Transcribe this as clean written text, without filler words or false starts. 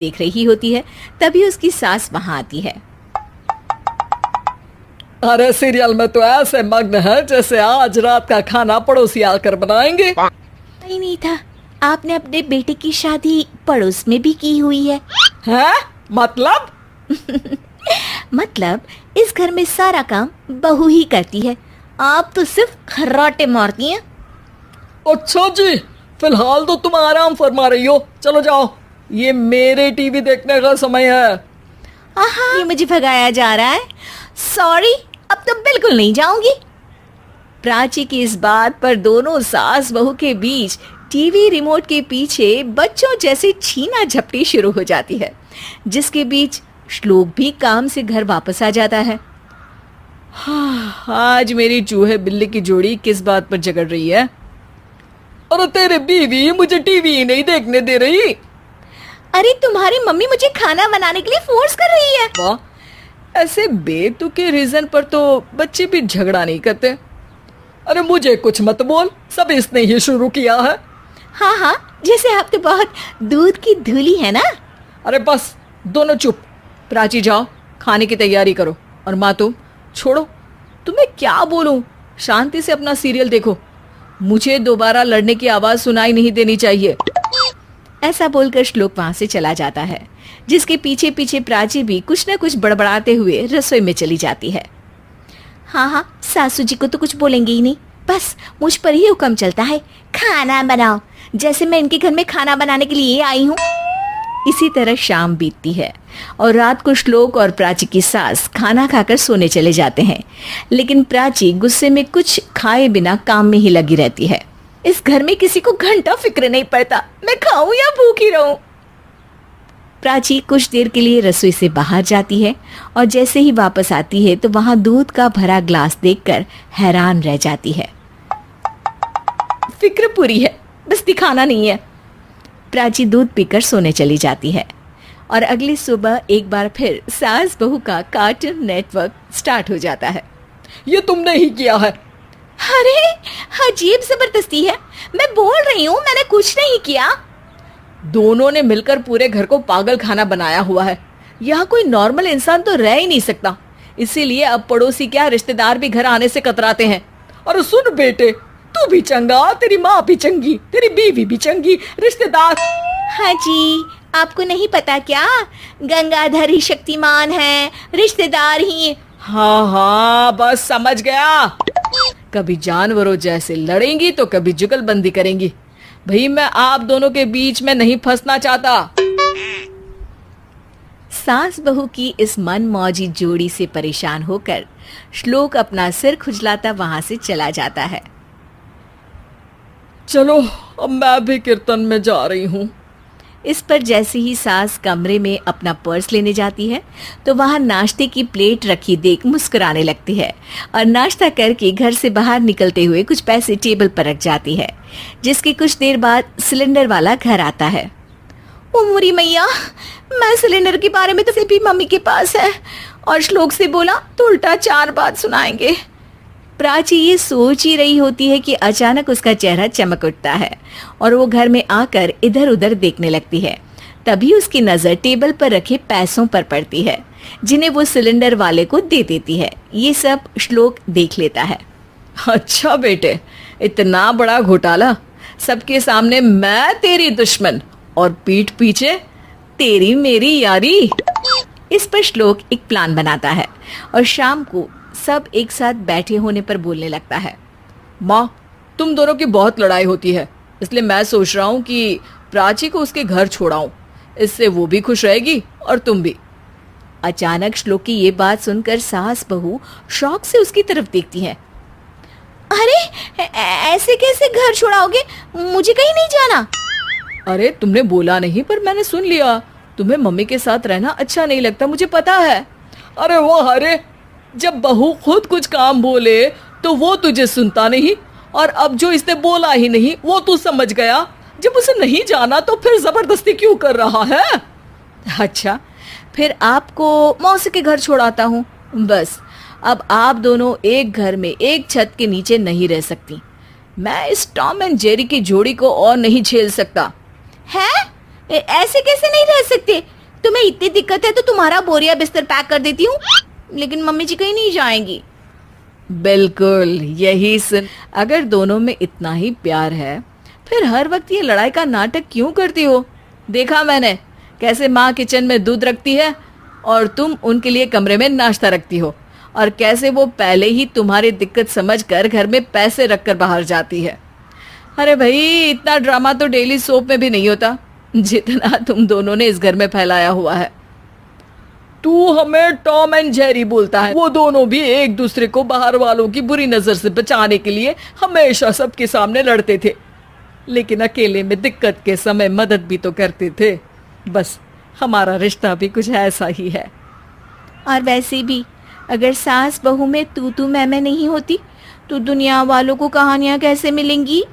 देख रही होती है, तभी उसकी सास वहां आती है। अरे सीरियल में तो ऐसे मग्न है जैसे आज रात का खाना पड़ोसी आकर बनाएंगे। नहीं नहीं था, आपने अपने बेटे की शादी पड़ोस में भी की हुई है। हैं? मतलब? मतलब इस घर में सारा काम बहू ही करती है, आप तो सिर्फ खर्राटे मारती हैं। अच्छा जी, फिलहाल तो तुम आराम फरमा रही हो, चलो जाओ, ये मेरे टीवी देखने का समय है। ये मुझे भगाया जा रहा है। सॉरी, अब तो बिल्कुल नहीं जाऊंगी। प्राची की इस बात पर दोनों सास बहू के बीच टीवी रिमोट के पीछे बच्चों जैसे छीना झपटी शुरू हो जाती है, जिसके बीच श्लोक भी काम से घर वापस आ जाता है। आज मेरी चूहे बिल्ली की जोड़ी किस बात पर झगड़ रही है? अरे तेरे बीवी मुझे टीवी ही नहीं देखने दे रही। अरे तुम्हारी मम्मी मुझे खाना बनाने के लिए फोर्स कर रही है। वाह, ऐसे बेतुके रीजन पर तो बच्चे भी झगड़ा नहीं करते। अरे मुझे कुछ मत बोल, सब इसने ही शुरू किया है। हाँ हाँ, जैसे आप तो बहुत दूध की धूली है ना। अरे बस, दोनों चुप। प्राची जाओ, खाने की तैयारी करो। और माँ तुम छोड़ो, तुम्हें क्या बोलूं, शांति से अपना सीरियल देखो, मुझे दोबारा लड़ने की आवाज सुनाई नहीं देनी चाहिए। ऐसा बोलकर श्लोक वहां से चला जाता है, जिसके पीछे पीछे प्राची भी कुछ न कुछ बड़बड़ाते हुए रसोई में चली जाती है। हाँ हाँ, सासू जी को तो कुछ बोलेंगे ही नहीं, बस मुझ पर ही हुक्म चलता है, खाना बनाओ, जैसे मैं इनके घर में खाना बनाने के लिए आई हूँ। इसी तरह शाम बीतती है और रात को श्लोक और प्राची की सास खाना खाकर सोने चले जाते हैं, लेकिन प्राची गुस्से में कुछ खाए बिना काम में ही लगी रहती है। इस घर में किसी को घंटा फिक्र नहीं पड़ता, मैं खाऊं या भूखी रहूं। प्राची कुछ देर के लिए रसोई से बाहर जाती है और जैसे ही वापस आती है तो वहां दूध का भरा ग्लास देखकर हैरान रह जाती है। फिक्र पूरी है, बस दिखाना नहीं है। प्राची दूध पीकर सोने चली जाती है और अगली सुबह एक बार फिर सास बहू का कार्टून नेटवर्क स्टार्ट हो जाता है। ये तुमने ही किया है। अरे अजीब जबरदस्ती है, मैं बोल रही हूँ मैंने कुछ नहीं किया। दोनों ने मिलकर पूरे घर को पागल खाना बनाया हुआ है। यहाँ कोई नॉर्मल इंसान तो रह ही नहीं सकता, इसीलिए अब पड़ोसी क्या रिश्तेदार भी घर आने से कतराते हैं। और सुन बेटे, तू भी चंगा, तेरी माँ भी चंगी, तेरी बीवी भी चंगी, रिश्तेदार। हाँ जी, आपको नहीं पता क्या, गंगाधर ही शक्तिमान है, रिश्तेदार ही। हाँ हाँ, बस समझ गया। कभी जानवरों जैसे लड़ेंगी तो कभी जुगलबंदी करेंगी। भाई मैं आप दोनों के बीच में नहीं फंसना चाहता। सास बहू की इस मन मौजी जोड़ी से परेशान होकर श्लोक अपना सिर खुजलाता वहां से चला जाता है। चलो अब मैं भी कीर्तन में जा रही हूँ। इस पर जैसे ही सास कमरे में अपना पर्स लेने जाती है तो वहां नाश्ते की प्लेट रखी देख मुस्कुराने लगती है और नाश्ता करके घर से बाहर निकलते हुए कुछ पैसे टेबल पर रख जाती है, जिसके कुछ देर बाद सिलेंडर वाला घर आता है। ओ मुरी मैया, मैं सिलेंडर के बारे में तो भी मम्मी के पास है और श्लोक से बोला तो उल्टा 4 बात सुनाएंगे। प्राची ये सोच ही रही होती है कि अचानक उसका चेहरा चमक उठता है और वो घर में आकर इधर उधर देखने लगती है। तभी उसकी नजर टेबल पर रखे पैसों पर पड़ती है, जिन्हें वो सिलेंडर वाले को दे देती है। ये सब श्लोक देख लेता है। अच्छा बेटे, इतना बड़ा घोटाला, सबके सामने मैं तेरी दुश्मन और पीठ पीछे तेरी मेरी यारी। इस पर श्लोक एक प्लान बनाता है और शाम को सब एक साथ बैठे होने पर बोलने लगता है। माँ, तुम दोनों की बहुत लड़ाई होती है, इसलिए मैं सोच रहा हूँ कि प्राची को उसके घर छोड़ाऊं, इससे वो भी खुश रहेगी और तुम भी। अचानक श्लोक की ये बात सुनकर सास बहू शौक से उसकी तरफ देखती हैं। अरे ऐसे कैसे घर छोड़ाओगे, मुझे कहीं नहीं जाना। अरे तुमने बोला नहीं पर मैंने सुन लिया, तुम्हें मम्मी के साथ रहना अच्छा नहीं लगता, मुझे पता है। अरे वाह, अरे जब बहू खुद कुछ काम बोले तो वो तुझे सुनता नहीं, और अब जो इसने बोला ही नहीं वो तू समझ गया। जब उसे नहीं जाना तो फिर जबरदस्ती क्यों कर रहा है? अच्छा, फिर आपको मौसी के घर छोड़ाता हूँ। बस अब आप दोनों एक घर में एक छत के नीचे नहीं रह सकती। मैं इस टॉम एंड जेरी की जोड़ी को और नहीं झेल सकता। है? ऐसे कैसे नहीं रह सकते? इतनी दिक्कत है तो तुम्हारा बोरिया बिस्तर पैक कर देती हूँ, लेकिन मम्मी जी कहीं नहीं जाएंगी। बिल्कुल यही सुन, अगर दोनों में इतना ही प्यार है फिर हर वक्त ये लड़ाई का नाटक क्यों करती हो? देखा मैंने कैसे माँ किचन में दूध रखती है और तुम उनके लिए कमरे में नाश्ता रखती हो, और कैसे वो पहले ही तुम्हारी दिक्कत समझकर घर में पैसे रखकर बाहर जाती है। अरे भाई, इतना ड्रामा तो डेली सोप में भी नहीं होता जितना तुम दोनों ने इस घर में फैलाया हुआ है। तू हमें टॉम एंड जेरी बोलता है। वो दोनों भी एक दूसरे को बाहर वालों की बुरी नजर से बचाने के लिए हमेशा सबके सामने लड़ते थे, लेकिन अकेले में दिक्कत के समय मदद भी तो करते थे। बस हमारा रिश्ता भी कुछ ऐसा ही है। और वैसे भी अगर सास बहू में तू मैं नहीं होती तो दुनिया वालों को कहानियां कैसे मिलेंगी?